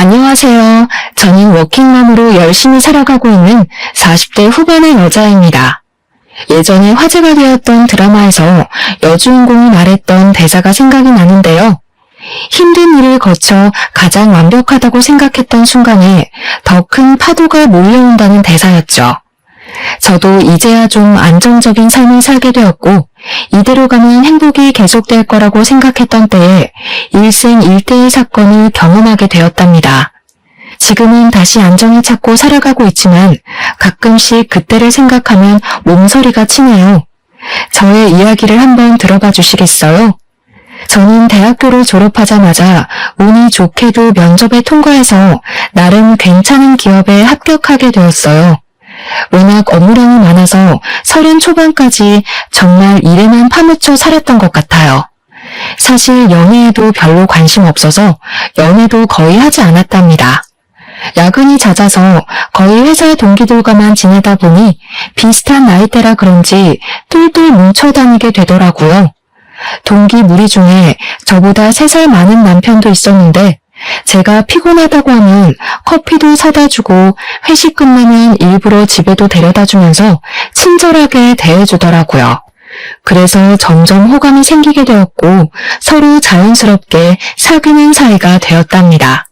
안녕하세요. 저는 워킹맘으로 열심히 살아가고 있는 40대 후반의 여자입니다. 예전에 화제가 되었던 드라마에서 여주인공이 말했던 대사가 생각이 나는데요. 힘든 일을 거쳐 가장 완벽하다고 생각했던 순간에 더 큰 파도가 몰려온다는 대사였죠. 저도 이제야 좀 안정적인 삶을 살게 되었고 이대로 가면 행복이 계속될 거라고 생각했던 때에 일생일대의 사건을 경험하게 되었답니다. 지금은 다시 안정을 찾고 살아가고 있지만 가끔씩 그때를 생각하면 몸서리가 치네요. 저의 이야기를 한번 들어봐 주시겠어요? 저는 대학교를 졸업하자마자 운이 좋게도 면접에 통과해서 나름 괜찮은 기업에 합격하게 되었어요. 워낙 업무량이 많아서 30 초반까지 정말 일에만 파묻혀 살았던 것 같아요. 사실 연애에도 별로 관심 없어서 연애도 거의 하지 않았답니다. 야근이 잦아서 거의 회사 동기들과만 지내다 보니 비슷한 나이대라 그런지 똘똘 뭉쳐 다니게 되더라고요. 동기 무리 중에 저보다 3살 많은 남편도 있었는데 제가 피곤하다고 하면 커피도 사다 주고 회식 끝나면 일부러 집에도 데려다 주면서 친절하게 대해주더라고요. 그래서 점점 호감이 생기게 되었고 서로 자연스럽게 사귀는 사이가 되었답니다.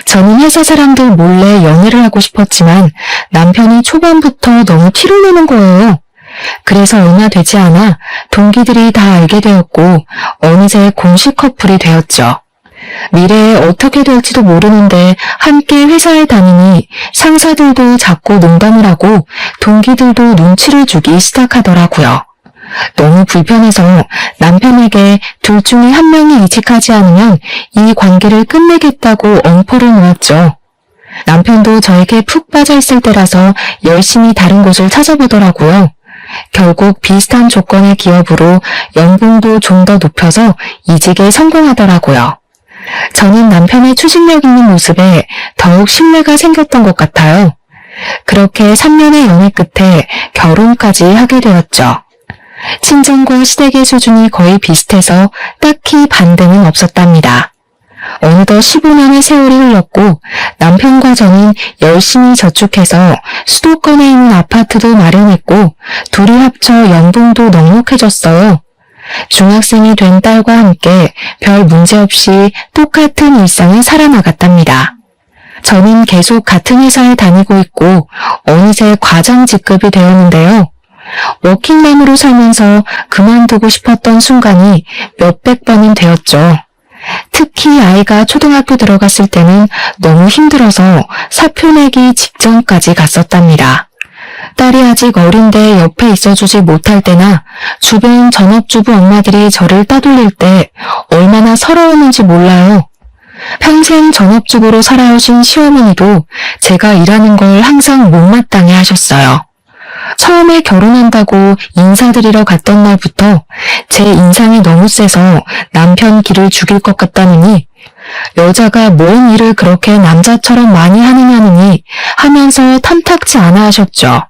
저는 회사 사람들 몰래 연애를 하고 싶었지만 남편이 초반부터 너무 티를 내는 거예요. 그래서 얼마 되지 않아 동기들이 다 알게 되었고 어느새 공식 커플이 되었죠. 미래에 어떻게 될지도 모르는데 함께 회사에 다니니 상사들도 자꾸 농담을 하고 동기들도 눈치를 주기 시작하더라고요. 너무 불편해서 남편에게 둘 중에 한 명이 이직하지 않으면 이 관계를 끝내겠다고 엄포를 놓았죠. 남편도 저에게 푹 빠져 있을 때라서 열심히 다른 곳을 찾아보더라고요. 결국 비슷한 조건의 기업으로 연봉도 좀 더 높여서 이직에 성공하더라고요. 저는 남편의 추진력 있는 모습에 더욱 신뢰가 생겼던 것 같아요. 그렇게 3년의 연애 끝에 결혼까지 하게 되었죠. 친정과 시댁의 수준이 거의 비슷해서 딱히 반대는 없었답니다. 어느덧 15년의 세월이 흘렀고 남편과 저는 열심히 저축해서 수도권에 있는 아파트도 마련했고 둘이 합쳐 연봉도 넉넉해졌어요. 중학생이 된 딸과 함께 별 문제 없이 똑같은 일상을 살아나갔답니다. 저는 계속 같은 회사에 다니고 있고 어느새 과장 직급이 되었는데요. 워킹맘으로 살면서 그만두고 싶었던 순간이 몇백 번은 되었죠. 특히 아이가 초등학교 들어갔을 때는 너무 힘들어서 사표 내기 직전까지 갔었답니다. 딸이 아직 어린데 옆에 있어주지 못할 때나 주변 전업주부 엄마들이 저를 따돌릴 때 얼마나 서러웠는지 몰라요. 평생 전업주부로 살아오신 시어머니도 제가 일하는 걸 항상 못마땅해 하셨어요. 처음에 결혼한다고 인사드리러 갔던 날부터 제 인상이 너무 세서 남편 기를 죽일 것 같다느니 여자가 뭔 일을 그렇게 남자처럼 많이 하느냐느니 하면서 탐탁치 않아 하셨죠.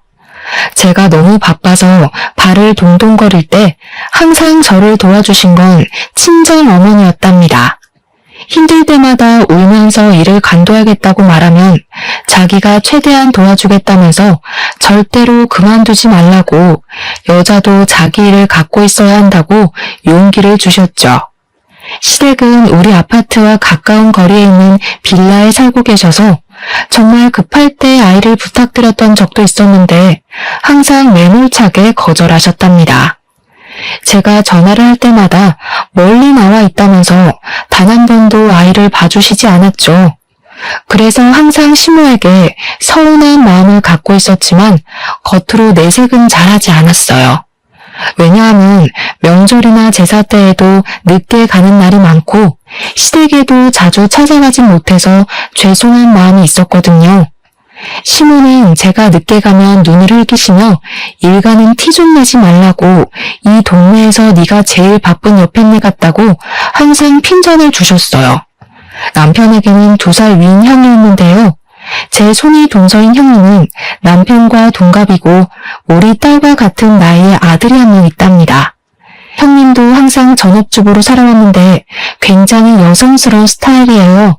제가 너무 바빠서 발을 동동거릴 때 항상 저를 도와주신 건 친정 어머니였답니다. 힘들 때마다 울면서 일을 관둬야겠다고 말하면 자기가 최대한 도와주겠다면서 절대로 그만두지 말라고 여자도 자기 일을 갖고 있어야 한다고 용기를 주셨죠. 시댁은 우리 아파트와 가까운 거리에 있는 빌라에 살고 계셔서 정말 급할 때 아이를 부탁드렸던 적도 있었는데 항상 매몰차게 거절하셨답니다. 제가 전화를 할 때마다 멀리 나와 있다면서 단 한 번도 아이를 봐주시지 않았죠. 그래서 항상 시모에게 서운한 마음을 갖고 있었지만 겉으로 내색은 잘하지 않았어요. 왜냐하면 명절이나 제사 때에도 늦게 가는 날이 많고 시댁에도 자주 찾아가지 못해서 죄송한 마음이 있었거든요. 시모는 제가 늦게 가면 눈을 흘기시며 일가는 티 좀 내지 말라고 이 동네에서 네가 제일 바쁜 여편네 같다고 항상 핀잔을 주셨어요. 남편에게는 2살 위인 형이 있는데요. 제 손이 동서인 형님은 남편과 동갑이고 우리 딸과 같은 나이의 아들이 한 명 있답니다. 형님도 항상 전업주부로 살아왔는데 굉장히 여성스러운 스타일이에요.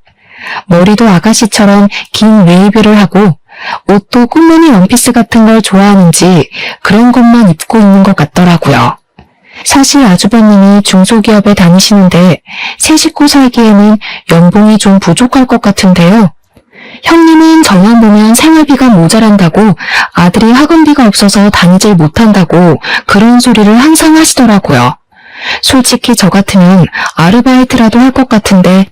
머리도 아가씨처럼 긴 웨이브를 하고 옷도 꽃무늬 원피스 같은 걸 좋아하는지 그런 것만 입고 있는 것 같더라고요. 사실 아주버님이 중소기업에 다니시는데 세 식구 살기에는 연봉이 좀 부족할 것 같은데요. 형님은 저만 보면 생활비가 모자란다고 아들이 학원비가 없어서 다니질 못한다고 그런 소리를 항상 하시더라고요. 솔직히 저 같으면 아르바이트라도 할 것 같은데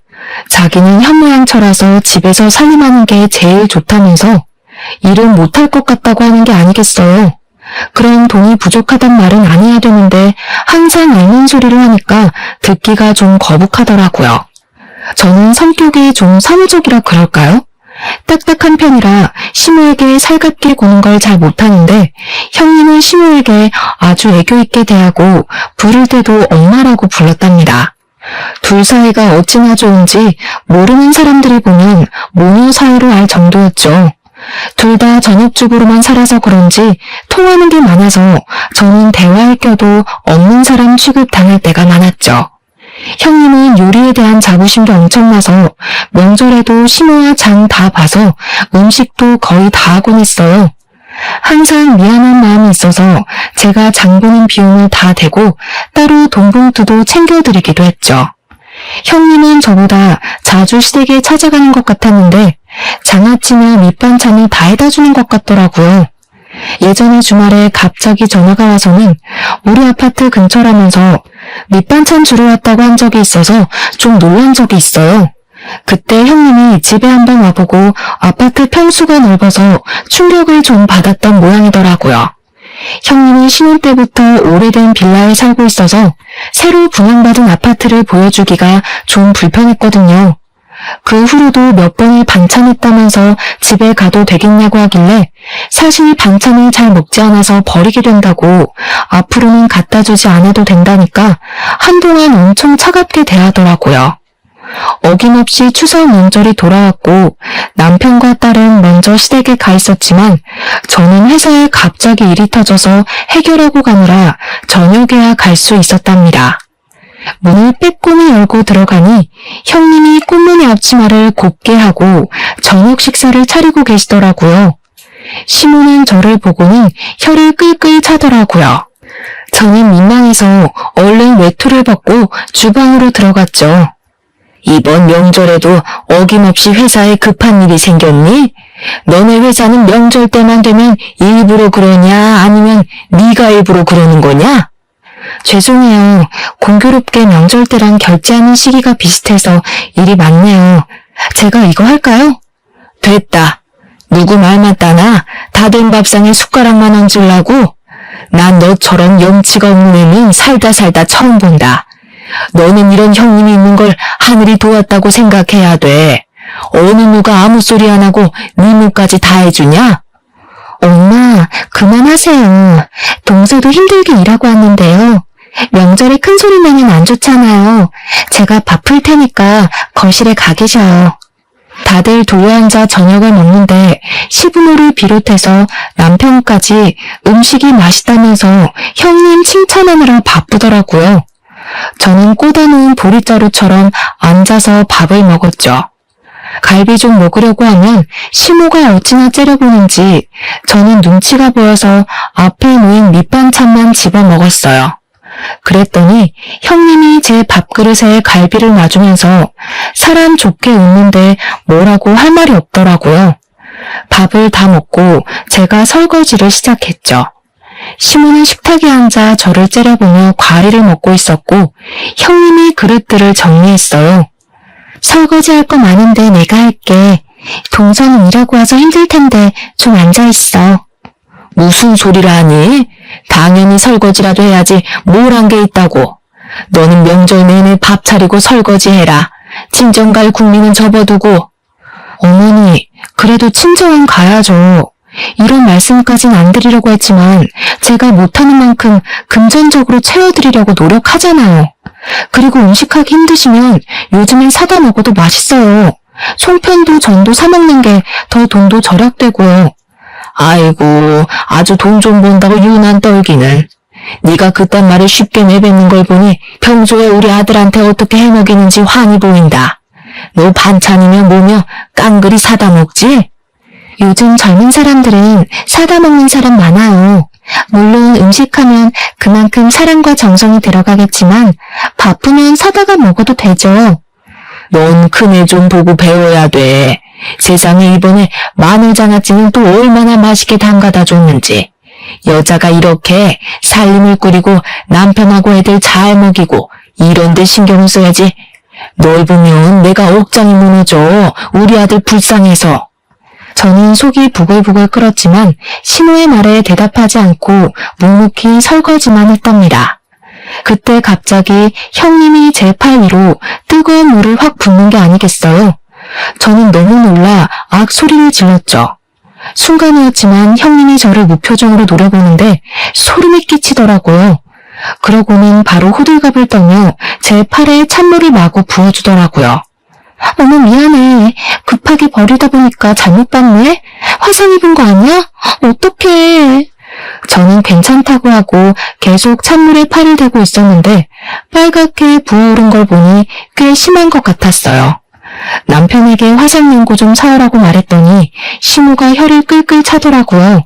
자기는 현모양처라서 집에서 살림하는 게 제일 좋다면서 일은 못할 것 같다고 하는 게 아니겠어요. 그럼 돈이 부족하단 말은 아니야 되는데 항상 앓는 소리를 하니까 듣기가 좀 거북하더라고요. 저는 성격이 좀 사무적이라 그럴까요? 딱딱한 편이라 시모에게 살갑게 구는 걸 잘 못하는데 형님은 시모에게 아주 애교 있게 대하고 부를 때도 엄마라고 불렀답니다. 둘 사이가 어찌나 좋은지 모르는 사람들이 보면 모녀 사이로 알 정도였죠. 둘 다 전업주부로만 살아서 그런지 통하는 게 많아서 저는 대화할 껴도 없는 사람 취급당할 때가 많았죠. 형님은 요리에 대한 자부심도 엄청나서 명절에도 시모와 장 다 봐서 음식도 거의 다 하곤 했어요. 항상 미안한 마음이 있어서 제가 장 보는 비용을 다 대고 따로 돈봉투도 챙겨드리기도 했죠. 형님은 저보다 자주 시댁에 찾아가는 것 같았는데 장아찌나 밑반찬을 다 해다 주는 것 같더라고요. 예전에 주말에 갑자기 전화가 와서는 우리 아파트 근처라면서 밑반찬 주러 왔다고 한 적이 있어서 좀 놀란 적이 있어요. 그때 형님이 집에 한번 와보고 아파트 평수가 넓어서 충격을 좀 받았던 모양이더라고요. 형님이 신혼 때부터 오래된 빌라에 살고 있어서 새로 분양받은 아파트를 보여주기가 좀 불편했거든요. 그 후로도 몇 번을 반찬했다면서 집에 가도 되겠냐고 하길래 사실 반찬을 잘 먹지 않아서 버리게 된다고 앞으로는 갖다 주지 않아도 된다니까 한동안 엄청 차갑게 대하더라고요. 어김없이 추석 명절이 돌아왔고 남편과 딸은 먼저 시댁에 가 있었지만 저는 회사에 갑자기 일이 터져서 해결하고 가느라 저녁에야 갈 수 있었답니다. 문을 빼꼼히 열고 들어가니 형님이 꽃무늬 앞치마를 곱게 하고 저녁 식사를 차리고 계시더라고요. 시모는 저를 보고는 혀를 끌끌 차더라고요. 저는 민망해서 얼른 외투를 벗고 주방으로 들어갔죠. 이번 명절에도 어김없이 회사에 급한 일이 생겼니? 너네 회사는 명절 때만 되면 일부러 그러냐 아니면 네가 일부러 그러는 거냐? 죄송해요. 공교롭게 명절 때랑 결제하는 시기가 비슷해서 일이 많네요. 제가 이거 할까요? 됐다. 누구 말 맞다나 다 된 밥상에 숟가락만 얹으려고? 난 너처럼 염치가 없는 애는 살다 처음 본다. 너는 이런 형님이 있는 걸 하늘이 도왔다고 생각해야 돼. 어느 누가 아무 소리 안 하고 네 몫까지 다 해주냐? 엄마, 그만하세요. 동서도 힘들게 일하고 왔는데요. 명절에 큰 소리 내면 안 좋잖아요. 제가 밥 풀 테니까 거실에 가 계셔요. 다들 둘러앉아 저녁을 먹는데 시부모를 비롯해서 남편까지 음식이 맛있다면서 형님 칭찬하느라 바쁘더라고요. 저는 꽂아놓은 보리자루처럼 앉아서 밥을 먹었죠. 갈비죽 먹으려고 하면 시모가 어찌나 째려보는지 저는 눈치가 보여서 앞에 놓인 밑반찬만 집어 먹었어요. 그랬더니 형님이 제 밥그릇에 갈비를 놔주면서 사람 좋게 웃는데 뭐라고 할 말이 없더라고요. 밥을 다 먹고 제가 설거지를 시작했죠. 시모는 식탁에 앉아 저를 째려보며 과일을 먹고 있었고 형님이 그릇들을 정리했어요. 설거지할 거 많은데 내가 할게. 동서는 일하고 와서 힘들 텐데 좀 앉아있어. 무슨 소리를 하니? 당연히 설거지라도 해야지 뭘 한 게 있다고. 너는 명절 내내 밥 차리고 설거지해라. 친정 갈 국민은 접어두고. 어머니, 그래도 친정은 가야죠. 이런 말씀까진 안 드리려고 했지만 제가 못하는 만큼 금전적으로 채워드리려고 노력하잖아요. 그리고 음식하기 힘드시면 요즘엔 사다 먹어도 맛있어요. 송편도 전도 사 먹는 게 더 돈도 절약되고요. 아이고, 아주 돈 좀 번다고 유난 떨기는. 네가 그딴 말을 쉽게 내뱉는 걸 보니 평소에 우리 아들한테 어떻게 해먹이는지 환히 보인다. 너 반찬이며 뭐며 깡그리 사다 먹지? 요즘 젊은 사람들은 사다 먹는 사람 많아요. 물론 음식하면 그만큼 사랑과 정성이 들어가겠지만 바쁘면 사다가 먹어도 되죠. 넌 큰애 좀 보고 배워야 돼. 세상에 이번에 마늘장아찌는 또 얼마나 맛있게 담가다 줬는지. 여자가 이렇게 살림을 꾸리고 남편하고 애들 잘 먹이고 이런 데 신경을 써야지. 널 보면 내가 억장이 무너져. 우리 아들 불쌍해서. 저는 속이 부글부글 끓었지만 신호의 말에 대답하지 않고 묵묵히 설거지만 했답니다. 그때 갑자기 형님이 제 팔 위로 뜨거운 물을 확 붓는 게 아니겠어요? 저는 너무 놀라 악 소리를 질렀죠. 순간이었지만 형님이 저를 무표정으로 노려보는데 소름이 끼치더라고요. 그러고는 바로 호들갑을 떨며 제 팔에 찬물을 마구 부어주더라고요. 어머 미안해. 급하게 버리다 보니까 잘못 봤네. 화상 입은 거 아니야? 어떡해. 저는 괜찮다고 하고 계속 찬물에 팔을 대고 있었는데 빨갛게 부어오른 걸 보니 꽤 심한 것 같았어요. 남편에게 화상 연고 좀 사오라고 말했더니 시모가 혀를 끌끌 차더라고요.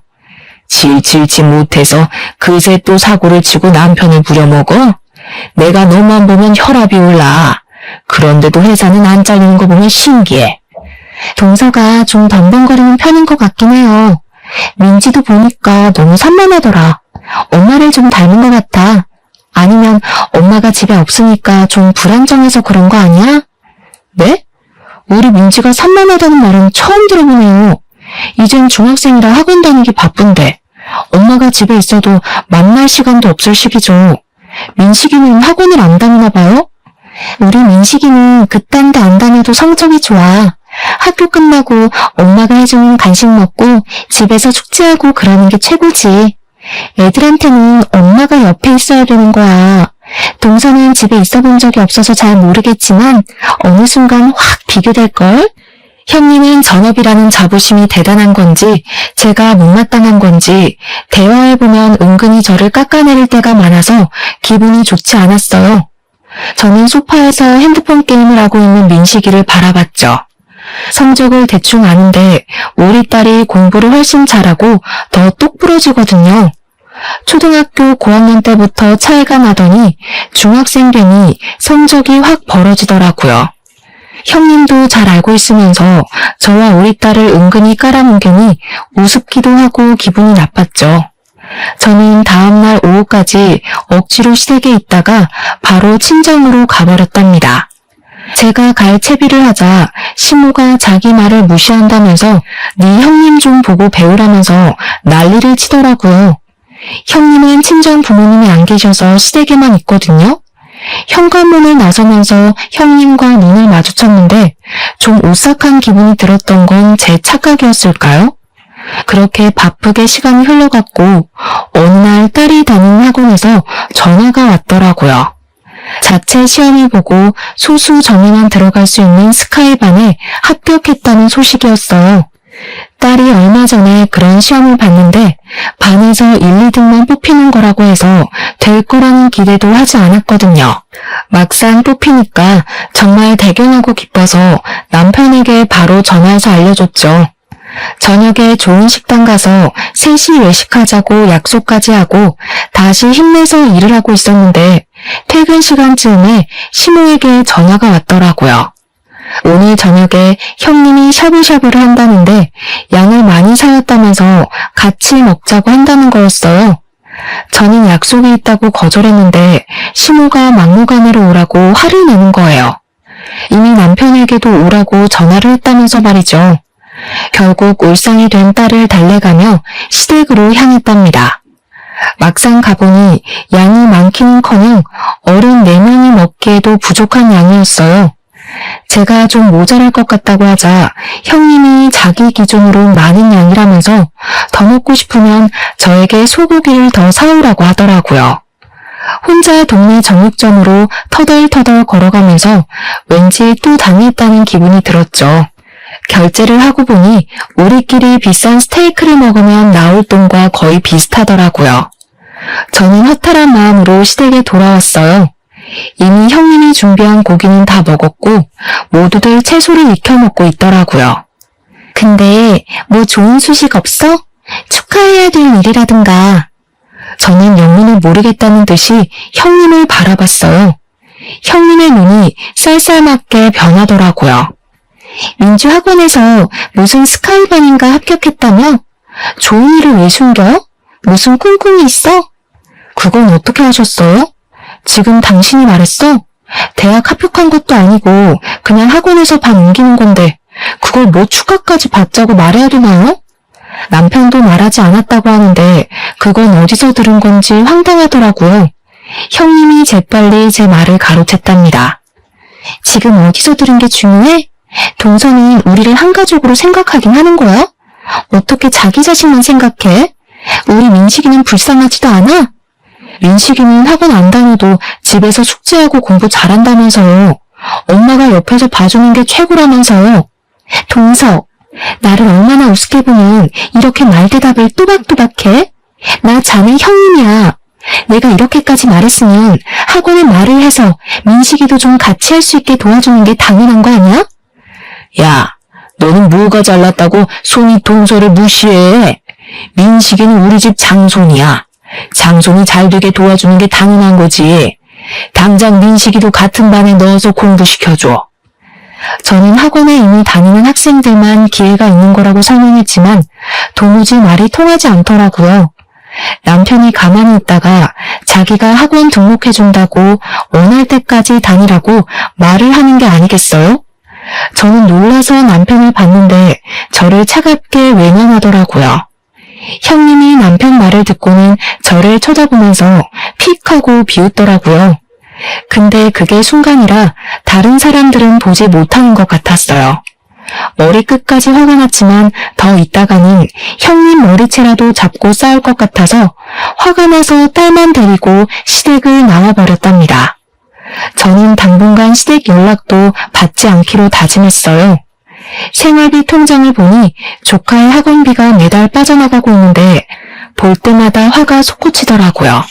질질지 못해서 그새 또 사고를 치고 남편을 부려먹어? 내가 너만 보면 혈압이 올라. 그런데도 회사는 안 잘리는 거 보면 신기해. 동서가 좀 덤벙거리는 편인 것 같긴 해요. 민지도 보니까 너무 산만하더라. 엄마를 좀 닮은 것 같아. 아니면 엄마가 집에 없으니까 좀 불안정해서 그런 거 아니야? 네? 우리 민지가 산만하다는 말은 처음 들어보네요. 이젠 중학생이라 학원 다니기 바쁜데 엄마가 집에 있어도 만날 시간도 없을 시기죠. 민식이는 학원을 안 다니나 봐요? 우리 민식이는 그딴 데 안 다녀도 성적이 좋아. 학교 끝나고 엄마가 해주는 간식 먹고 집에서 숙제하고 그러는 게 최고지. 애들한테는 엄마가 옆에 있어야 되는 거야. 동서는 집에 있어 본 적이 없어서 잘 모르겠지만 어느 순간 확 비교될걸? 형님은 전업이라는 자부심이 대단한 건지 제가 못마땅한 건지 대화해보면 은근히 저를 깎아내릴 때가 많아서 기분이 좋지 않았어요. 저는 소파에서 핸드폰 게임을 하고 있는 민식이를 바라봤죠. 성적을 대충 아는데 우리 딸이 공부를 훨씬 잘하고 더 똑부러지거든요. 초등학교 고학년 때부터 차이가 나더니 중학생 되니 성적이 확 벌어지더라고요. 형님도 잘 알고 있으면서 저와 우리 딸을 은근히 깔아뭉개니 우습기도 하고 기분이 나빴죠. 저는 다음날 오후까지 억지로 시댁에 있다가 바로 친정으로 가버렸답니다. 제가 갈 채비를 하자 시모가 자기 말을 무시한다면서 네 형님 좀 보고 배우라면서 난리를 치더라고요. 형님은 친정 부모님이 안 계셔서 시댁에만 있거든요. 현관문을 나서면서 형님과 눈을 마주쳤는데 좀 오싹한 기분이 들었던 건 제 착각이었을까요? 그렇게 바쁘게 시간이 흘러갔고 어느 날 딸이 다니는 학원에서 전화가 왔더라고요. 자체 시험을 보고 소수 정예만 들어갈 수 있는 스카이반에 합격했다는 소식이었어요. 딸이 얼마 전에 그런 시험을 봤는데 반에서 1, 2등만 뽑히는 거라고 해서 될 거라는 기대도 하지 않았거든요. 막상 뽑히니까 정말 대견하고 기뻐서 남편에게 바로 전화해서 알려줬죠. 저녁에 좋은 식당 가서 셋이 외식하자고 약속까지 하고 다시 힘내서 일을 하고 있었는데 퇴근 시간쯤에 시모에게 전화가 왔더라고요. 오늘 저녁에 형님이 샤브샤브를 한다는데 양을 많이 사왔다면서 같이 먹자고 한다는 거였어요. 저는 약속이 있다고 거절했는데 시모가 막무가내로 오라고 화를 내는 거예요. 이미 남편에게도 오라고 전화를 했다면서 말이죠. 결국 울상이 된 딸을 달래가며 시댁으로 향했답니다. 막상 가보니 양이 많기는커녕 어른 4명이 먹기에도 부족한 양이었어요. 제가 좀 모자랄 것 같다고 하자 형님이 자기 기준으로 많은 양이라면서 더 먹고 싶으면 저에게 소고기를 더 사오라고 하더라고요. 혼자 동네 정육점으로 터덜터덜 걸어가면서 왠지 또 당했다는 기분이 들었죠. 결제를 하고 보니 우리끼리 비싼 스테이크를 먹으면 나올 돈과 거의 비슷하더라고요. 저는 허탈한 마음으로 시댁에 돌아왔어요. 이미 형님이 준비한 고기는 다 먹었고 모두들 채소를 익혀 먹고 있더라고요. 근데 뭐 좋은 소식 없어? 축하해야 될 일이라든가. 저는 영문을 모르겠다는 듯이 형님을 바라봤어요. 형님의 눈이 쌀쌀맞게 변하더라고요. 민주학원에서 무슨 스카이반인가 합격했다며? 좋은 일을 왜 숨겨? 무슨 꿍꿍이 있어? 그건 어떻게 하셨어요? 지금 당신이 말했어? 대학 합격한 것도 아니고 그냥 학원에서 반 옮기는 건데 그걸 뭐 축하까지 받자고 말해야 되나요? 남편도 말하지 않았다고 하는데 그건 어디서 들은 건지 황당하더라고요. 형님이 재빨리 제 말을 가로챘답니다. 지금 어디서 들은 게 중요해? 동서는 우리를 한 가족으로 생각하긴 하는 거야? 어떻게 자기 자신만 생각해? 우리 민식이는 불쌍하지도 않아? 민식이는 학원 안 다녀도 집에서 숙제하고 공부 잘한다면서요. 엄마가 옆에서 봐주는 게 최고라면서요. 동서, 나를 얼마나 우습게 보면 이렇게 말대답을 또박또박해? 나 자네 형님이야. 내가 이렇게까지 말했으면 학원에 말을 해서 민식이도 좀 같이 할 수 있게 도와주는 게 당연한 거 아니야? 야, 너는 뭐가 잘났다고 손이 동서를 무시해? 민식이는 우리 집 장손이야. 장손이 잘 되게 도와주는 게 당연한 거지. 당장 민식이도 같은 반에 넣어서 공부시켜줘. 저는 학원에 이미 다니는 학생들만 기회가 있는 거라고 설명했지만 도무지 말이 통하지 않더라고요. 남편이 가만히 있다가 자기가 학원 등록해준다고 원할 때까지 다니라고 말을 하는 게 아니겠어요? 저는 놀라서 남편을 봤는데 저를 차갑게 외면하더라고요. 형님이 남편 말을 듣고는 저를 쳐다보면서 픽 하고 비웃더라고요. 근데 그게 순간이라 다른 사람들은 보지 못하는 것 같았어요. 머리끝까지 화가 났지만 더 있다가는 형님 머리채라도 잡고 싸울 것 같아서 화가 나서 딸만 데리고 시댁을 나와버렸답니다. 저는 당분간 시댁 연락도 받지 않기로 다짐했어요. 생활비 통장을 보니 조카의 학원비가 매달 빠져나가고 있는데 볼 때마다 화가 솟구치더라고요.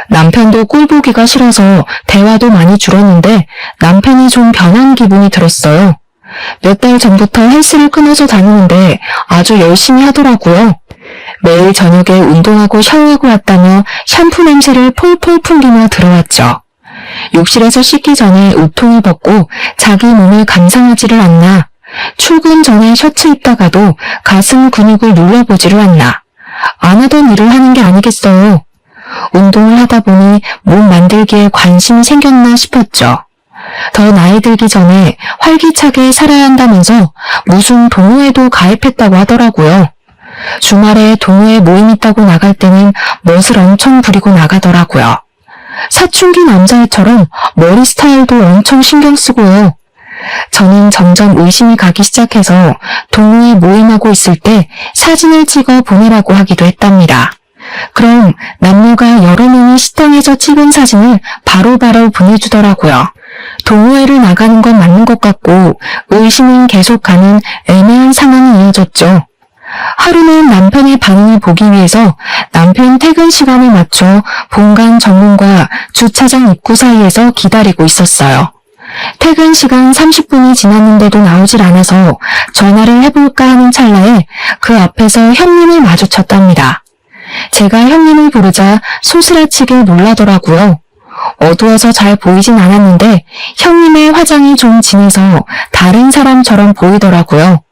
남편도 꼴 보기가 싫어서 대화도 많이 줄었는데 남편이 좀 변한 기분이 들었어요. 몇 달 전부터 헬스를 끊어서 다니는데 아주 열심히 하더라고요. 매일 저녁에 운동하고 샤워하고 왔다며 샴푸 냄새를 폴폴 풍기며 들어왔죠. 욕실에서 씻기 전에 옷통을 벗고 자기 몸을 감상하지를 않나. 출근 전에 셔츠 입다가도 가슴 근육을 눌러보지를 않나. 안 하던 일을 하는 게 아니겠어요. 운동을 하다 보니 몸 만들기에 관심이 생겼나 싶었죠. 더 나이 들기 전에 활기차게 살아야 한다면서 무슨 동호회도 가입했다고 하더라고요. 주말에 동호회 모임 있다고 나갈 때는 멋을 엄청 부리고 나가더라고요. 사춘기 남자애처럼 머리 스타일도 엄청 신경 쓰고요. 저는 점점 의심이 가기 시작해서 동호회 모임하고 있을 때 사진을 찍어 보내라고 하기도 했답니다. 그럼 남녀가 여러 명이 식당에서 찍은 사진을 바로바로 보내주더라고요. 동호회를 나가는 건 맞는 것 같고 의심은 계속 가는 애매한 상황이 이어졌죠. 하루는 남편의 반응을 보기 위해서 남편 퇴근 시간에 맞춰 본관 정문과 주차장 입구 사이에서 기다리고 있었어요. 퇴근 시간 30분이 지났는데도 나오질 않아서 전화를 해볼까 하는 찰나에 그 앞에서 형님을 마주쳤답니다. 제가 형님을 부르자 소스라치게 놀라더라고요. 어두워서 잘 보이진 않았는데 형님의 화장이 좀 진해서 다른 사람처럼 보이더라고요.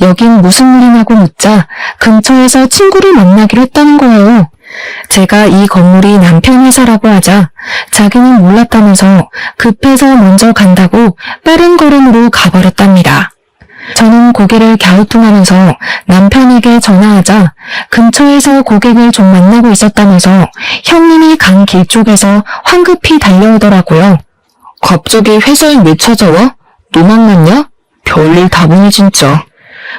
여긴 무슨 일이냐고 묻자 근처에서 친구를 만나기로 했다는 거예요. 제가 이 건물이 남편 회사라고 하자 자기는 몰랐다면서 급해서 먼저 간다고 빠른 걸음으로 가버렸답니다. 저는 고개를 갸우뚱하면서 남편에게 전화하자 근처에서 고객을 좀 만나고 있었다면서 형님이 간 길 쪽에서 황급히 달려오더라고요. 갑자기 회사에 왜 찾아와? 너 만났냐? 별일 다 보네 진짜.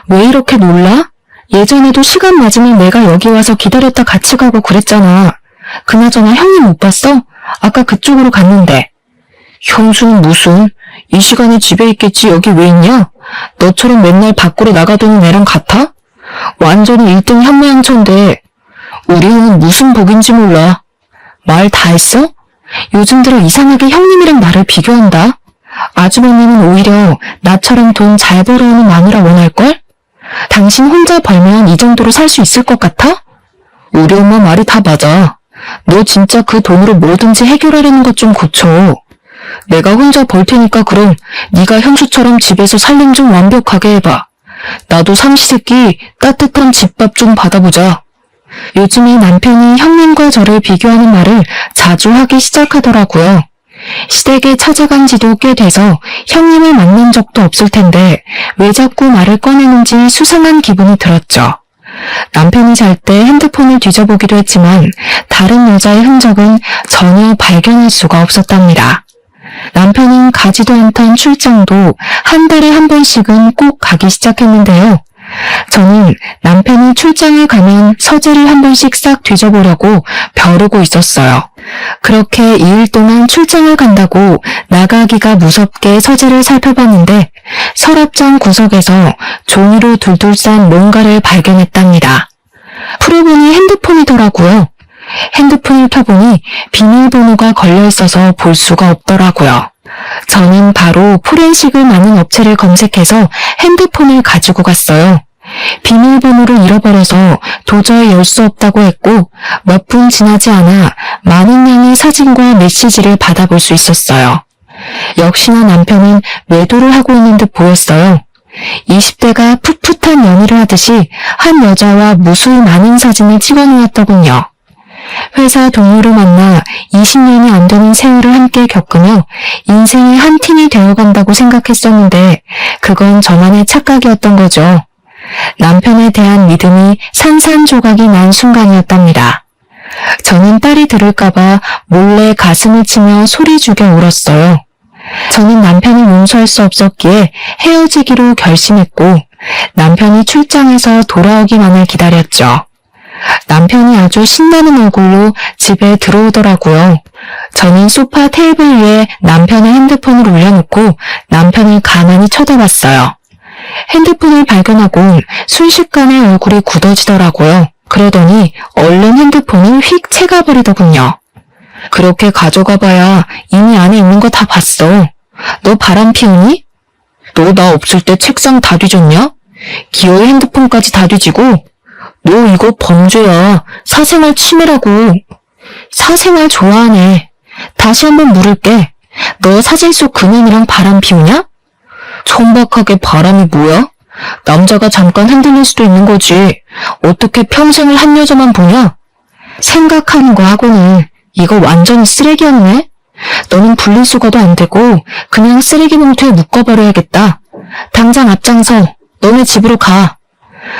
왜 이렇게 놀라? 예전에도 시간 맞으면 내가 여기 와서 기다렸다 같이 가고 그랬잖아. 그나저나 형님 못 봤어? 아까 그쪽으로 갔는데. 형수는 무슨? 이 시간에 집에 있겠지 여기 왜 있냐? 너처럼 맨날 밖으로 나가도는 애랑 같아? 완전히 1등 현모양처인데 우리 형은 무슨 복인지 몰라. 말 다 했어? 요즘 들어 이상하게 형님이랑 나를 비교한다. 아주버님은 오히려 나처럼 돈 잘 벌어오는 마누라 원할걸? 당신 혼자 벌면 이 정도로 살 수 있을 것 같아? 우리 엄마 말이 다 맞아. 너 진짜 그 돈으로 뭐든지 해결하려는 것 좀 고쳐. 내가 혼자 벌 테니까 그럼 네가 형수처럼 집에서 살림 좀 완벽하게 해봐. 나도 삼시세끼 따뜻한 집밥 좀 받아보자. 요즘에 남편이 형님과 저를 비교하는 말을 자주 하기 시작하더라고요. 시댁에 찾아간 지도 꽤 돼서 형님을 만난 적도 없을 텐데 왜 자꾸 말을 꺼내는지 수상한 기분이 들었죠. 남편이 잘 때 핸드폰을 뒤져보기도 했지만 다른 여자의 흔적은 전혀 발견할 수가 없었답니다. 남편은 가지도 않던 출장도 한 달에 한 번씩은 꼭 가기 시작했는데요. 저는 남편이 출장을 가면 서재를 한 번씩 싹 뒤져보려고 벼르고 있었어요. 그렇게 2일 동안 출장을 간다고 나가기가 무섭게 서재를 살펴봤는데 서랍장 구석에서 종이로 둘둘 싼 뭔가를 발견했답니다. 풀어보니 핸드폰이더라고요. 핸드폰을 켜보니 비밀번호가 걸려있어서 볼 수가 없더라고요. 저는 바로 포렌식을 많은 업체를 검색해서 핸드폰을 가지고 갔어요. 비밀번호를 잃어버려서 도저히 열 수 없다고 했고 몇 분 지나지 않아 많은 양의 사진과 메시지를 받아볼 수 있었어요. 역시나 남편은 외도를 하고 있는 듯 보였어요. 20대가 풋풋한 연애를 하듯이 한 여자와 무수히 많은 사진을 찍어놓았더군요. 회사 동료를 만나 20년이 안 되는 세월을 함께 겪으며 인생의 한 팀이 되어간다고 생각했었는데 그건 저만의 착각이었던 거죠. 남편에 대한 믿음이 산산조각이 난 순간이었답니다. 저는 딸이 들을까봐 몰래 가슴을 치며 소리 죽여 울었어요. 저는 남편을 용서할 수 없었기에 헤어지기로 결심했고 남편이 출장에서 돌아오기만을 기다렸죠. 남편이 아주 신나는 얼굴로 집에 들어오더라고요. 저는 소파 테이블 위에 남편의 핸드폰을 올려놓고 남편을 가만히 쳐다봤어요. 핸드폰을 발견하고 순식간에 얼굴이 굳어지더라고요. 그러더니 얼른 핸드폰을 휙 채가버리더군요. 그렇게 가져가봐야 이미 안에 있는 거 다 봤어. 너 바람 피우니? 너 나 없을 때 책상 다 뒤졌냐? 기어이 핸드폰까지 다 뒤지고? 너 이거 범죄야. 사생활 침해라고. 사생활 좋아하네. 다시 한번 물을게. 너 사진 속 그놈이랑 바람 피우냐? 천박하게 바람이 뭐야? 남자가 잠깐 흔들릴 수도 있는 거지. 어떻게 평생을 한 여자만 보냐? 생각하는 거 하고는 이거 완전히 쓰레기였네? 너는 분리수거도 안 되고 그냥 쓰레기 봉투에 묶어버려야겠다. 당장 앞장서 너네 집으로 가.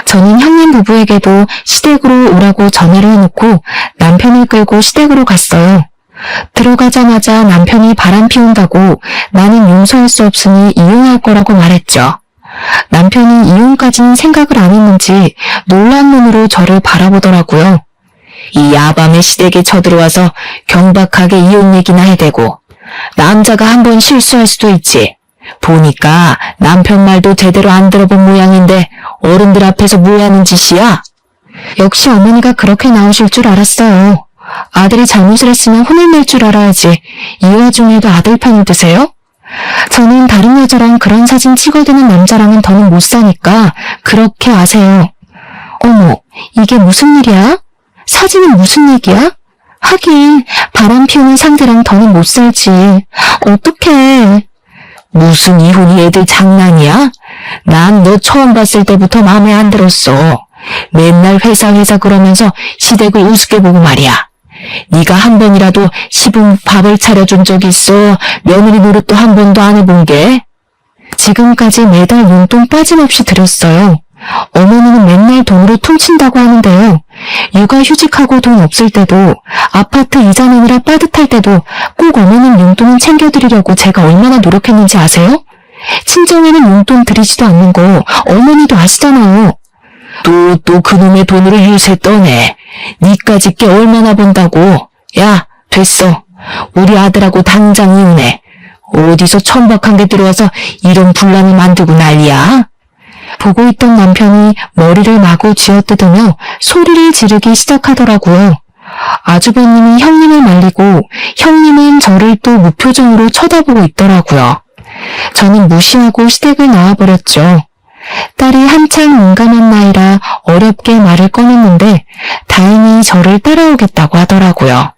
저는 형님 부부에게도 시댁으로 오라고 전화를 해놓고 남편을 끌고 시댁으로 갔어요. 들어가자마자 남편이 바람 피운다고 나는 용서할 수 없으니 이혼할 거라고 말했죠. 남편이 이혼까지는 생각을 안 했는지 놀란 눈으로 저를 바라보더라고요. 이 야밤에 시댁에 쳐들어와서 경박하게 이혼 얘기나 해대고 남자가 한번 실수할 수도 있지. 보니까 남편 말도 제대로 안 들어본 모양인데 어른들 앞에서 뭐 하는 짓이야? 역시 어머니가 그렇게 나오실 줄 알았어요. 아들이 잘못을 했으면 혼을 낼 줄 알아야지. 이 와중에도 아들 편을 드세요? 저는 다른 여자랑 그런 사진 찍어두는 남자랑은 더는 못 사니까 그렇게 아세요. 어머, 이게 무슨 일이야? 사진은 무슨 얘기야? 하긴 바람 피우는 상대랑 더는 못 살지. 어떡해. 무슨 이혼이 애들 장난이야? 난 너 처음 봤을 때부터 마음에 안 들었어. 맨날 회사 그러면서 시댁을 우습게 보고 말이야. 네가 한 번이라도 시분 밥을 차려준 적 있어? 며느리 노릇도 한 번도 안 해본 게? 지금까지 매달 용돈 빠짐없이 드렸어요. 어머니는 맨날 돈으로 퉁친다고 하는데요. 육아휴직하고 돈 없을 때도 아파트 이자 내느라 빠듯할 때도 꼭 어머님 용돈은 챙겨드리려고 제가 얼마나 노력했는지 아세요? 친정에는 용돈 드리지도 않는 거 어머니도 아시잖아요. 또 그놈의 돈으로 유세 떠네. 니까짓 게 얼마나 번다고. 야, 됐어. 우리 아들하고 당장 이혼해. 어디서 천박한 게 들어와서 이런 분란을 만들고 난리야? 보고 있던 남편이 머리를 마구 쥐어뜯으며 소리를 지르기 시작하더라고요. 아주버님이 형님을 말리고 형님은 저를 또 무표정으로 쳐다보고 있더라고요. 저는 무시하고 시댁을 나와버렸죠. 딸이 한창 민감한 나이라 어렵게 말을 꺼냈는데 다행히 저를 따라오겠다고 하더라고요.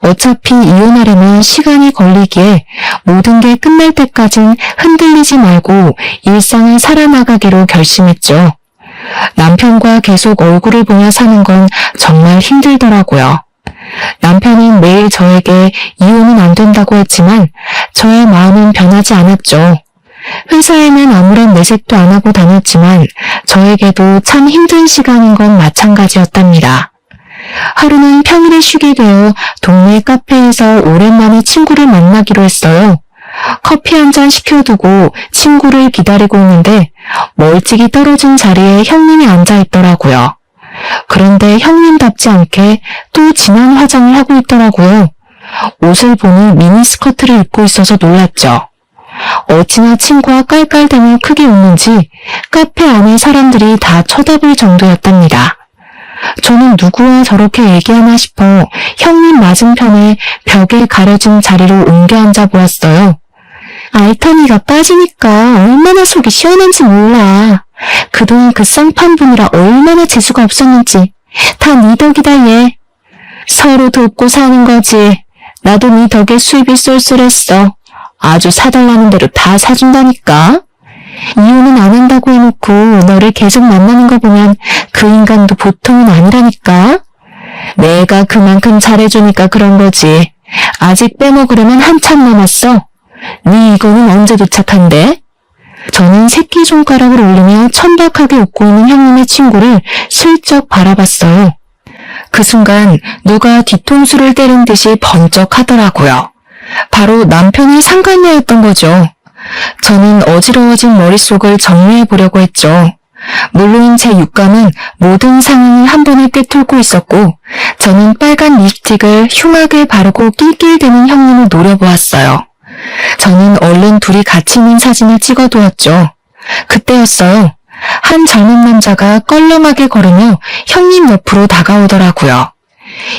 어차피 이혼하려면 시간이 걸리기에 모든 게 끝날 때까진 흔들리지 말고 일상을 살아나가기로 결심했죠. 남편과 계속 얼굴을 보며 사는 건 정말 힘들더라고요. 남편은 매일 저에게 이혼은 안 된다고 했지만 저의 마음은 변하지 않았죠. 회사에는 아무런 내색도 안 하고 다녔지만 저에게도 참 힘든 시간인 건 마찬가지였답니다. 하루는 평일에 쉬게 되어 동네 카페에서 오랜만에 친구를 만나기로 했어요. 커피 한 잔 시켜두고 친구를 기다리고 있는데 멀찍이 떨어진 자리에 형님이 앉아있더라고요. 그런데 형님답지 않게 또 진한 화장을 하고 있더라고요. 옷을 보니 미니스커트를 입고 있어서 놀랐죠. 어찌나 친구와 깔깔대며 크게 웃는지 카페 안에 사람들이 다 쳐다볼 정도였답니다. 저는 누구와 저렇게 얘기하나 싶어 형님 맞은편에 벽에 가려진 자리로 옮겨 앉아 보았어요. 알타니가 빠지니까 얼마나 속이 시원한지 몰라. 그동안 그 쌍판분이라 얼마나 재수가 없었는지. 다 네 덕이다 얘. 서로 돕고 사는 거지. 나도 네 덕에 수입이 쏠쏠했어. 아주 사달라는 대로 다 사준다니까. 이혼은 안 한다고 해놓고 너를 계속 만나는 거 보면 그 인간도 보통은 아니라니까. 내가 그만큼 잘해주니까 그런 거지. 아직 빼먹으려면 한참 남았어. 네 이거는 언제 도착한대? 저는 새끼손가락을 올리며 천박하게 웃고 있는 형님의 친구를 슬쩍 바라봤어요. 그 순간 누가 뒤통수를 때린 듯이 번쩍하더라고요. 바로 남편의 상간녀였던 거죠. 저는 어지러워진 머릿속을 정리해 보려고 했죠. 물론 제 육감은 모든 상황을 한 번에 꿰뚫고 있었고 저는 빨간 립스틱을 흉하게 바르고 낄낄대는 형님을 노려보았어요. 저는 얼른 둘이 같이 있는 사진을 찍어두었죠. 그때였어요. 한 젊은 남자가 껄렁하게 걸으며 형님 옆으로 다가오더라고요.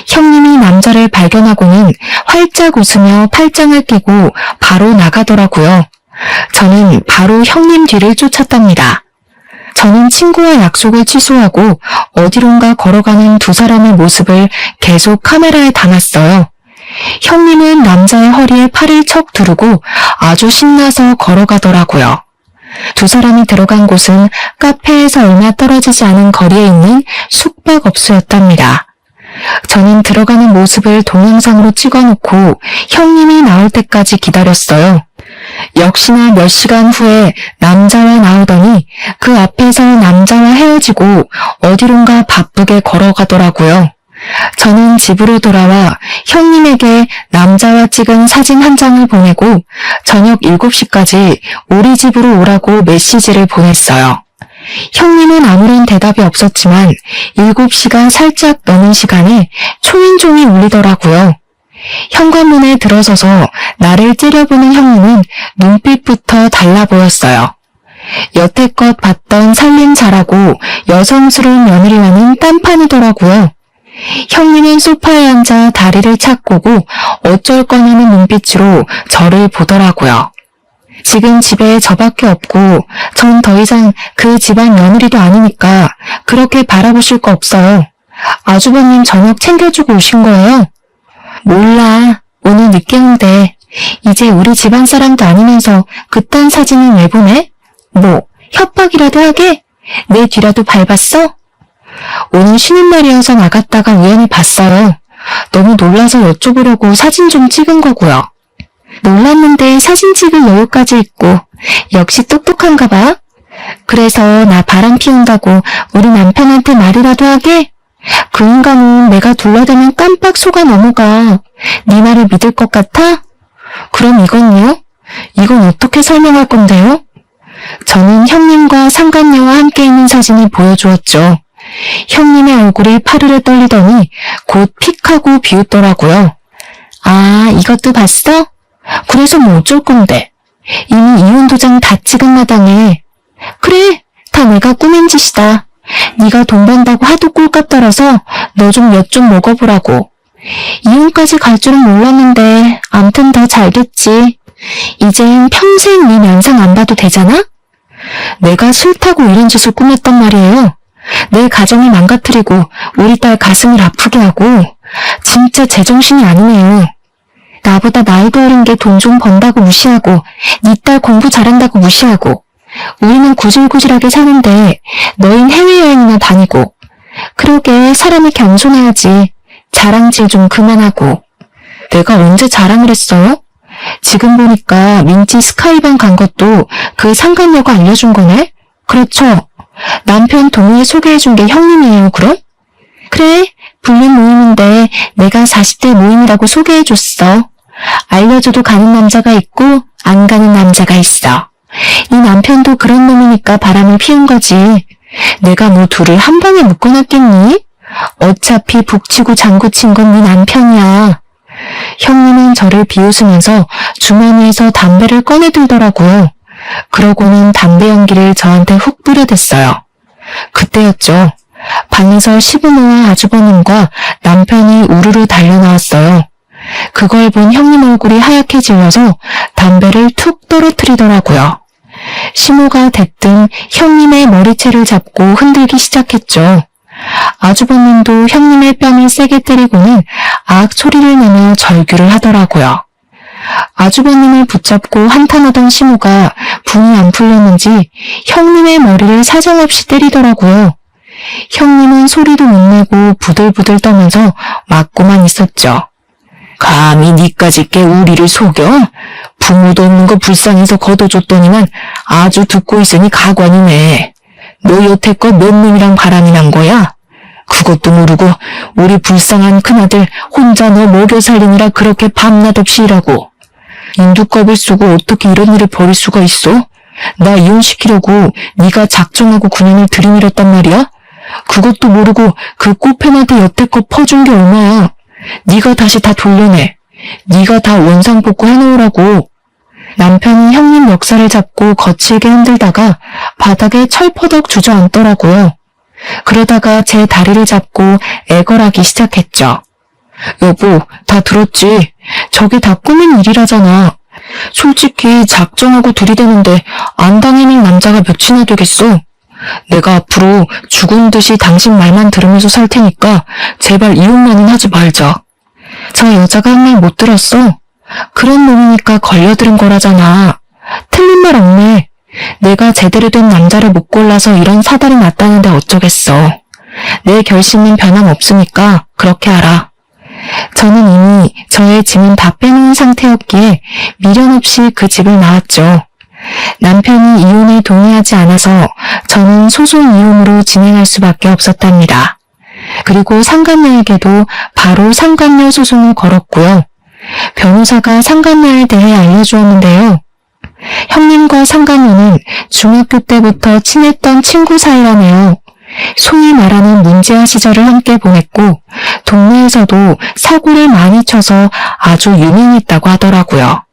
형님이 남자를 발견하고는 활짝 웃으며 팔짱을 끼고 바로 나가더라고요. 저는 바로 형님 뒤를 쫓았답니다. 저는 친구와 약속을 취소하고 어디론가 걸어가는 두 사람의 모습을 계속 카메라에 담았어요. 형님은 남자의 허리에 팔을 척 두르고 아주 신나서 걸어가더라고요. 두 사람이 들어간 곳은 카페에서 얼마 떨어지지 않은 거리에 있는 숙박업소였답니다. 저는 들어가는 모습을 동영상으로 찍어놓고 형님이 나올 때까지 기다렸어요. 역시나 몇 시간 후에 남자와 나오더니 그 앞에서 남자와 헤어지고 어디론가 바쁘게 걸어가더라고요. 저는 집으로 돌아와 형님에게 남자와 찍은 사진 한 장을 보내고 저녁 7시까지 우리 집으로 오라고 메시지를 보냈어요. 형님은 아무런 대답이 없었지만 7시가 살짝 넘은 시간에 초인종이 울리더라고요. 현관문에 들어서서 나를 째려보는 형님은 눈빛부터 달라 보였어요. 여태껏 봤던 살림 잘하고 여성스러운 며느리와는 딴판이더라고요. 형님은 소파에 앉아 다리를 착고고 어쩔 거냐는 눈빛으로 저를 보더라고요. 지금 집에 저밖에 없고 전 더 이상 그 집안 며느리도 아니니까 그렇게 바라보실 거 없어요. 아주버님 저녁 챙겨주고 오신 거예요? 몰라. 오늘 늦게 온대. 이제 우리 집안 사람도 아니면서 그딴 사진은 왜 보내? 뭐 협박이라도 하게? 내 뒤라도 밟았어? 오늘 쉬는 날이어서 나갔다가 우연히 봤어요. 너무 놀라서 여쭤보려고 사진 좀 찍은 거고요. 놀랐는데 사진 찍을 여유까지 있고 역시 똑똑한가 봐. 그래서 나 바람 피운다고 우리 남편한테 말이라도 하게? 그 인간은 내가 둘러대면 깜빡 속아 넘어가. 네 말을 믿을 것 같아? 그럼 이건요? 이건 어떻게 설명할 건데요? 저는 형님과 상간녀와 함께 있는 사진을 보여주었죠. 형님의 얼굴이 파르르 떨리더니 곧 픽하고 비웃더라고요. 아, 이것도 봤어? 그래서 뭐 어쩔 건데. 이미 이혼 도장 다 찍은 마당에. 그래, 다 내가 꾸민 짓이다. 네 네가 돈 번다고 하도 꼴값 떨어서 너 좀 엿 좀 먹어보라고. 이혼까지 갈 줄은 몰랐는데 암튼 더 잘겠지. 이젠 평생 네 면상 안 봐도 되잖아? 내가 싫다고 이런 짓을 꾸몄단 말이에요. 내 가정을 망가뜨리고 우리 딸 가슴을 아프게 하고 진짜 제정신이 아니네요. 나보다 나이도 어린 게 돈 좀 번다고 무시하고 네 딸 공부 잘한다고 무시하고 우리는 구질구질하게 사는데 너흰 해외여행이나 다니고. 그러게 사람이 겸손해야지. 자랑질 좀 그만하고. 내가 언제 자랑을 했어요? 지금 보니까 민지 스카이반 간 것도 그 상간녀가 알려준 거네? 그렇죠. 남편 동호회 소개해준 게 형님이에요, 그럼? 그래, 불륜 모임인데 내가 40대 모임이라고 소개해줬어. 알려줘도 가는 남자가 있고 안 가는 남자가 있어. 이 남편도 그런 놈이니까 바람을 피운 거지. 내가 뭐 둘을 한 방에 묶어놨겠니? 어차피 북치고 장구친 건 네 남편이야. 형님은 저를 비웃으면서 주머니에서 담배를 꺼내들더라고요. 그러고는 담배 연기를 저한테 훅 뿌려댔어요. 그때였죠. 방에서 시부모와 아주버님과 남편이 우르르 달려나왔어요. 그걸 본 형님 얼굴이 하얗게 질려서 담배를 툭 떨어뜨리더라고요. 시모가 대뜸 형님의 머리채를 잡고 흔들기 시작했죠. 아주버님도 형님의 뺨을 세게 때리고는 악 소리를 내며 절규를 하더라고요. 아주버님을 붙잡고 한탄하던 시모가 분이 안 풀렸는지 형님의 머리를 사정없이 때리더라고요. 형님은 소리도 못 내고 부들부들 떠면서 맞고만 있었죠. 감히 니까지 깨 우리를 속여? 부모도 없는 거 불쌍해서 걷어줬더니만 아주 듣고 있으니 가관이네. 너 여태껏 몇 놈이랑 바람이 난 거야? 그것도 모르고 우리 불쌍한 큰아들 혼자 너 먹여 살리느라 그렇게 밤낮 없이 일하고. 인두껍을 쓰고 어떻게 이런 일을 벌일 수가 있어? 나 이혼시키려고 네가 작정하고 9년을 들이밀었단 말이야? 그것도 모르고 그 꽃팬한테 여태껏 퍼준 게 얼마야? 네가 다시 다 돌려내. 네가 다 원상복구 해놓으라고. 남편이 형님 역사를 잡고 거칠게 흔들다가 바닥에 철퍼덕 주저앉더라고요. 그러다가 제 다리를 잡고 애걸하기 시작했죠. 여보, 다 들었지? 저게 다 꾸민 일이라잖아. 솔직히 작정하고 들이대는데 안 당해낼 남자가 몇이나 되겠어? 내가 앞으로 죽은 듯이 당신 말만 들으면서 살 테니까 제발 이혼만은 하지 말자. 저 여자가 한 말 못 들었어? 그런 놈이니까 걸려들은 거라잖아. 틀린 말 없네. 내가 제대로 된 남자를 못 골라서 이런 사달이 났다는데 어쩌겠어. 내 결심은 변함없으니까 그렇게 알아. 저는 이미 저의 짐은 다 빼놓은 상태였기에 미련 없이 그 집을 나왔죠. 남편이 이혼에 동의하지 않아서 저는 소송 이혼으로 진행할 수밖에 없었답니다. 그리고 상간녀에게도 바로 상간녀 소송을 걸었고요. 변호사가 상간녀에 대해 알려주었는데요. 형님과 상간녀는 중학교 때부터 친했던 친구 사이라네요. 소위 말하는 문제아 시절을 함께 보냈고 동네에서도 사고를 많이 쳐서 아주 유명했다고 하더라고요.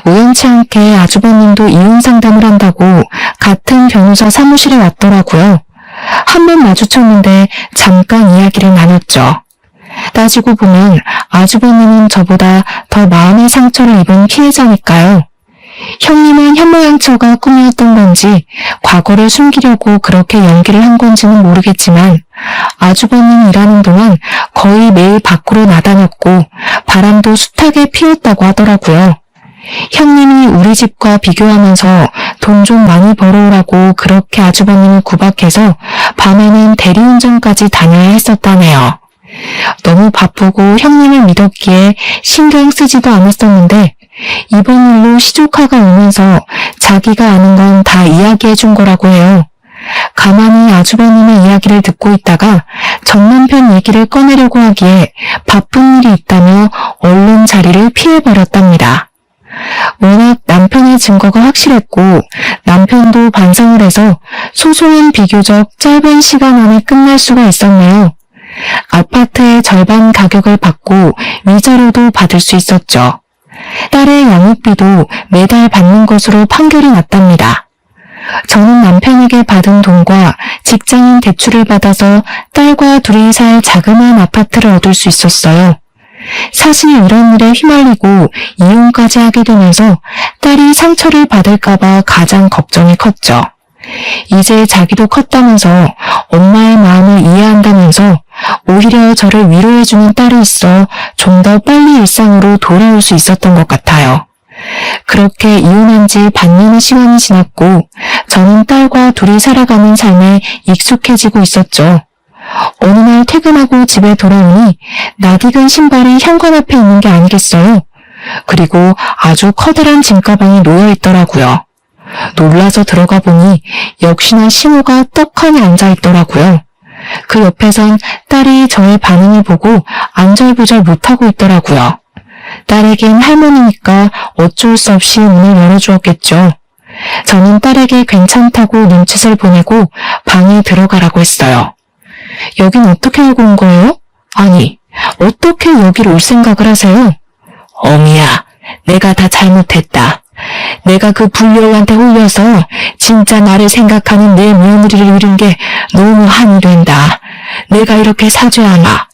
우연치 않게 아주버님도 이혼 상담을 한다고 같은 변호사 사무실에 왔더라고요. 한 번 마주쳤는데 잠깐 이야기를 나눴죠. 따지고 보면 아주버님은 저보다 더 마음의 상처를 입은 피해자니까요. 형님은 현모양처가 꿈이었던 건지 과거를 숨기려고 그렇게 연기를 한 건지는 모르겠지만 아주버님이 일하는 동안 거의 매일 밖으로 나다녔고 바람도 숱하게 피웠다고 하더라고요. 형님이 우리 집과 비교하면서 돈 좀 많이 벌어오라고 그렇게 아주버님을 구박해서 밤에는 대리운전까지 다녀야 했었다네요. 너무 바쁘고 형님을 믿었기에 신경 쓰지도 않았었는데 이번 일로 시조카가 오면서 자기가 아는 건 다 이야기해 준 거라고 해요. 가만히 아주버님의 이야기를 듣고 있다가 전 남편 얘기를 꺼내려고 하기에 바쁜 일이 있다며 얼른 자리를 피해버렸답니다. 워낙 남편의 증거가 확실했고 남편도 반성을 해서 소송은 비교적 짧은 시간 안에 끝날 수가 있었네요. 아파트의 절반 가격을 받고 위자료도 받을 수 있었죠. 딸의 양육비도 매달 받는 것으로 판결이 났답니다. 저는 남편에게 받은 돈과 직장인 대출을 받아서 딸과 둘이 살 자그마한 아파트를 얻을 수 있었어요. 사실 이런 일에 휘말리고 이혼까지 하게 되면서 딸이 상처를 받을까봐 가장 걱정이 컸죠. 이제 자기도 컸다면서 엄마의 마음을 이해한다면서 오히려 저를 위로해주는 딸이 있어 좀 더 빨리 일상으로 돌아올 수 있었던 것 같아요. 그렇게 이혼한 지 반년의 시간이 지났고 저는 딸과 둘이 살아가는 삶에 익숙해지고 있었죠. 어느 날 퇴근하고 집에 돌아오니 낯익은 신발이 현관 앞에 있는 게 아니겠어요. 그리고 아주 커다란 짐가방이 놓여 있더라고요. 놀라서 들어가 보니 역시나 신우가 떡하니 앉아 있더라고요. 그 옆에선 딸이 저의 반응을 보고 안절부절 못하고 있더라고요. 딸에겐 할머니니까 어쩔 수 없이 문을 열어주었겠죠. 저는 딸에게 괜찮다고 눈짓을 보내고 방에 들어가라고 했어요. 여긴 어떻게 알고 온 거예요? 아니, 어떻게 여기로 올 생각을 하세요? 어미야, 내가 다 잘못했다. 내가 그 불려한테 홀려서 진짜 나를 생각하는 내 며느리를 잃은 게 너무 한이 된다. 내가 이렇게 사죄하마.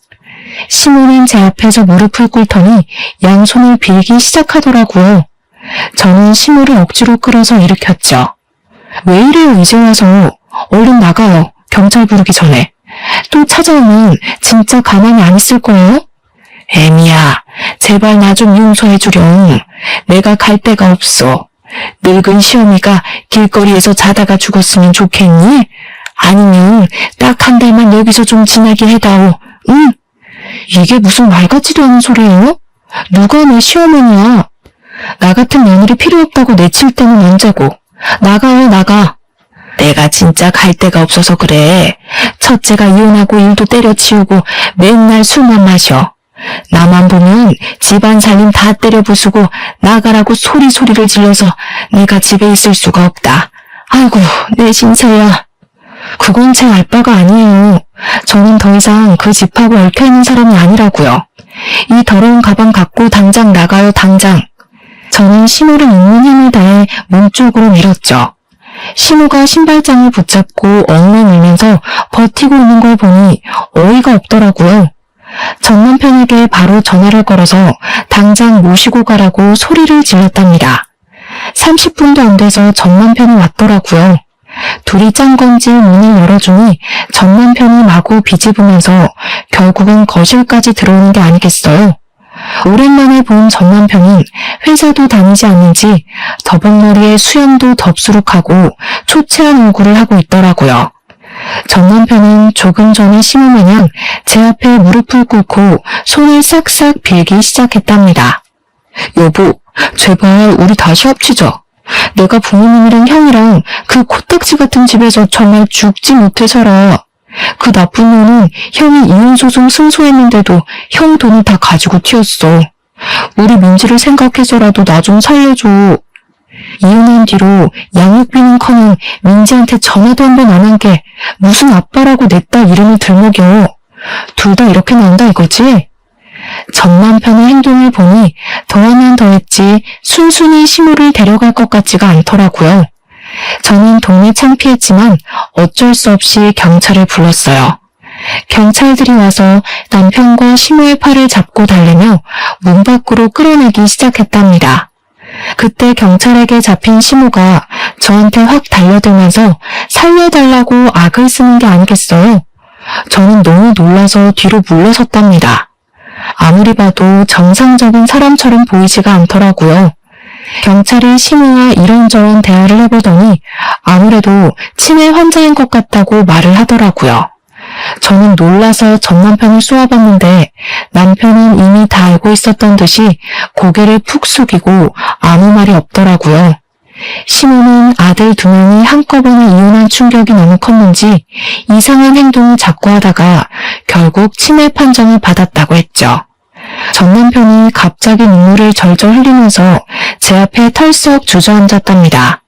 시모는 제 앞에서 무릎을 꿇더니 양손을 빌기 시작하더라고요. 저는 시모를 억지로 끌어서 일으켰죠. 왜 이래요 이제 와서. 얼른 나가요. 경찰 부르기 전에. 또 찾아오면 진짜 가만히 안 있을 거예요? 애미야, 제발 나 좀 용서해주렴. 내가 갈 데가 없어. 늙은 시어미가 길거리에서 자다가 죽었으면 좋겠니? 아니면 딱 한 달만 여기서 좀 지나게 해다오. 응? 이게 무슨 말 같지도 않은 소리예요? 누가 내 시어머니야? 나 같은 며느리 필요 없다고 내칠 때는 언제고. 나가요, 나가. 내가 진짜 갈 데가 없어서 그래. 첫째가 이혼하고 일도 때려치우고 맨날 술만 마셔. 나만 보면 집안 살림 다 때려 부수고 나가라고 소리를 질러서 내가 집에 있을 수가 없다. 아이고, 내 신세야. 그건 제 알 바가 아니에요. 저는 더 이상 그 집하고 얽혀있는 사람이 아니라고요. 이 더러운 가방 갖고 당장 나가요, 당장. 저는 신호를 있는 힘을 다해 문 쪽으로 밀었죠. 신우가 신발장을 붙잡고 엉엉 울면서 버티고 있는 걸 보니 어이가 없더라고요. 전 남편에게 바로 전화를 걸어서 당장 모시고 가라고 소리를 질렀답니다. 30분도 안 돼서 전 남편이 왔더라고요. 둘이 짠 건지 문을 열어주니 전 남편이 마구 비집으면서 결국은 거실까지 들어오는 게 아니겠어요. 오랜만에 본 전 남편은 회사도 다니지 않는지 더벅머리에 수염도 덥수룩하고 초췌한 얼굴을 하고 있더라고요. 전 남편은 조금 전에 시모마냥 제 앞에 무릎을 꿇고 손을 싹싹 빌기 시작했답니다. 여보, 제발 우리 다시 합치자. 내가 부모님이랑 형이랑 그 코딱지 같은 집에서 정말 죽지 못해 살아. 그 나쁜 놈은 형이 이혼소송 승소했는데도 형 돈을 다 가지고 튀었어. 우리 민지를 생각해서라도 나 좀 살려줘. 이혼한 뒤로 양육비는커녕 민지한테 전화도 한 번 안 한 게 무슨 아빠라고 내 딸 이름을 들먹여. 둘 다 이렇게 난다 이거지? 전 남편의 행동을 보니 더하면 더했지 순순히 시모를 데려갈 것 같지가 않더라고요. 저는 동네 창피했지만 어쩔 수 없이 경찰을 불렀어요. 경찰들이 와서 남편과 시모의 팔을 잡고 달래며 문 밖으로 끌어내기 시작했답니다. 그때 경찰에게 잡힌 시모가 저한테 확 달려들면서 살려달라고 악을 쓰는 게 아니겠어요? 저는 너무 놀라서 뒤로 물러섰답니다. 아무리 봐도 정상적인 사람처럼 보이지가 않더라고요. 경찰이 시모와 이런저런 대화를 해보더니 아무래도 치매 환자인 것 같다고 말을 하더라고요. 저는 놀라서 전 남편을 쏘아봤는데 남편은 이미 다 알고 있었던 듯이 고개를 푹 숙이고 아무 말이 없더라고요. 시모는 아들 2명이 한꺼번에 이혼한 충격이 너무 컸는지 이상한 행동을 자꾸 하다가 결국 치매 판정을 받았다고 했죠. 전 남편이 갑자기 눈물을 절절 흘리면서 제 앞에 털썩 주저앉았답니다.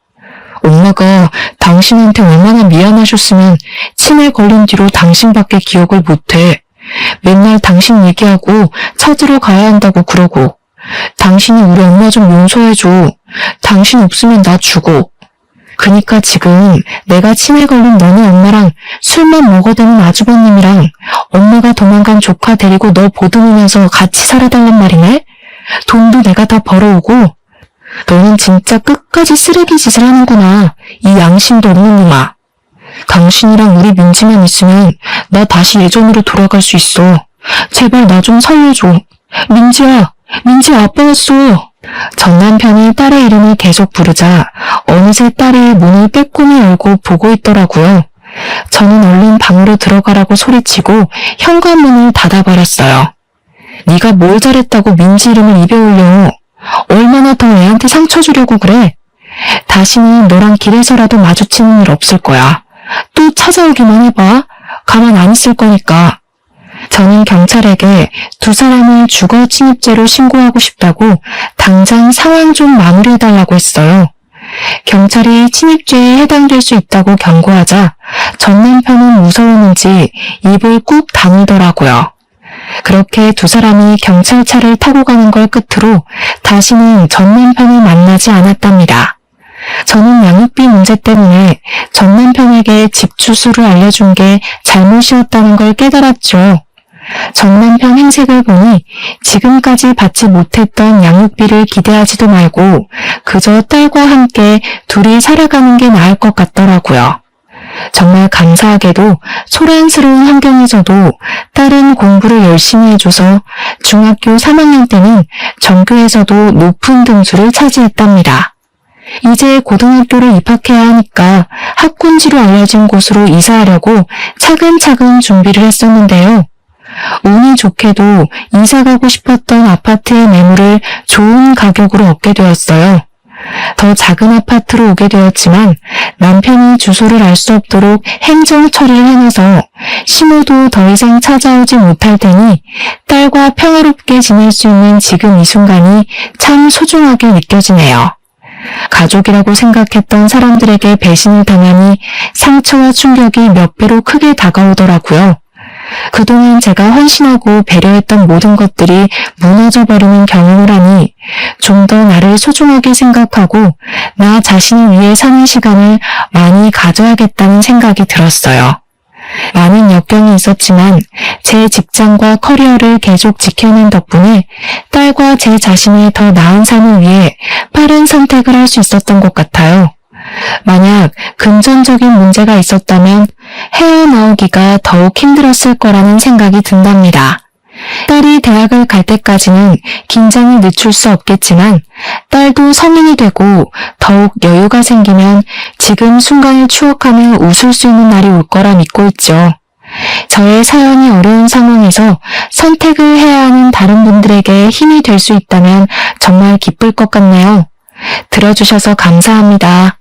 엄마가 당신한테 얼마나 미안하셨으면 치매 걸린 뒤로 당신밖에 기억을 못해. 맨날 당신 얘기하고 찾으러 가야 한다고 그러고. 당신이 우리 엄마 좀 용서해줘. 당신 없으면 나 죽어. 그니까 지금 내가 치매 걸린 너네 엄마랑 술만 먹어대는 아주버님이랑 엄마가 도망간 조카 데리고 너 보듬으면서 같이 살아달란 말이네? 돈도 내가 다 벌어오고. 너는 진짜 끝까지 쓰레기 짓을 하는구나. 이 양심도 없는 놈아. 당신이랑 우리 민지만 있으면 나 다시 예전으로 돌아갈 수 있어. 제발 나 좀 살려줘. 민지야, 민지야 아빠 왔어. 전 남편이 딸의 이름을 계속 부르자 어느새 딸이 문을 빼꼼히 열고 보고 있더라고요. 저는 얼른 방으로 들어가라고 소리치고 현관문을 닫아버렸어요. 네가 뭘 잘했다고 민지 이름을 입에 올려. 얼마나 더 애한테 상처 주려고 그래. 다시는 너랑 길에서라도 마주치는 일 없을 거야. 또 찾아오기만 해봐. 가만 안 있을 거니까. 저는 경찰에게 두 사람을 주거 침입죄로 신고하고 싶다고 당장 상황 좀 마무리해달라고 했어요. 경찰이 침입죄에 해당될 수 있다고 경고하자 전 남편은 무서웠는지 입을 꾹 다물더라고요. 그렇게 두 사람이 경찰차를 타고 가는 걸 끝으로 다시는 전 남편을 만나지 않았답니다. 저는 양육비 문제 때문에 전 남편에게 집 주소를 알려준 게 잘못이었다는 걸 깨달았죠. 전 남편 행색을 보니 지금까지 받지 못했던 양육비를 기대하지도 말고 그저 딸과 함께 둘이 살아가는 게 나을 것 같더라고요. 정말 감사하게도 소란스러운 환경에서도 딸은 공부를 열심히 해줘서 중학교 3학년 때는 전교에서도 높은 등수를 차지했답니다. 이제 고등학교를 입학해야 하니까 학군지로 알려진 곳으로 이사하려고 차근차근 준비를 했었는데요. 운이 좋게도 이사가고 싶었던 아파트의 매물을 좋은 가격으로 얻게 되었어요. 더 작은 아파트로 오게 되었지만 남편이 주소를 알 수 없도록 행정 처리를 해놔서 신호도 더 이상 찾아오지 못할 테니 딸과 평화롭게 지낼 수 있는 지금 이 순간이 참 소중하게 느껴지네요. 가족이라고 생각했던 사람들에게 배신을 당하니 상처와 충격이 몇 배로 크게 다가오더라고요. 그동안 제가 헌신하고 배려했던 모든 것들이 무너져버리는 경험을 하니 좀 더 나를 소중하게 생각하고 나 자신을 위해 사는 시간을 많이 가져야겠다는 생각이 들었어요. 많은 역경이 있었지만 제 직장과 커리어를 계속 지켜낸 덕분에 딸과 제 자신의 더 나은 삶을 위해 빠른 선택을 할 수 있었던 것 같아요. 만약 금전적인 문제가 있었다면 헤어나오기가 더욱 힘들었을 거라는 생각이 든답니다. 딸이 대학을 갈 때까지는 긴장을 늦출 수 없겠지만 딸도 성인이 되고 더욱 여유가 생기면 지금 순간을 추억하며 웃을 수 있는 날이 올 거라 믿고 있죠. 저의 사연이 어려운 상황에서 선택을 해야 하는 다른 분들에게 힘이 될 수 있다면 정말 기쁠 것 같네요. 들어주셔서 감사합니다.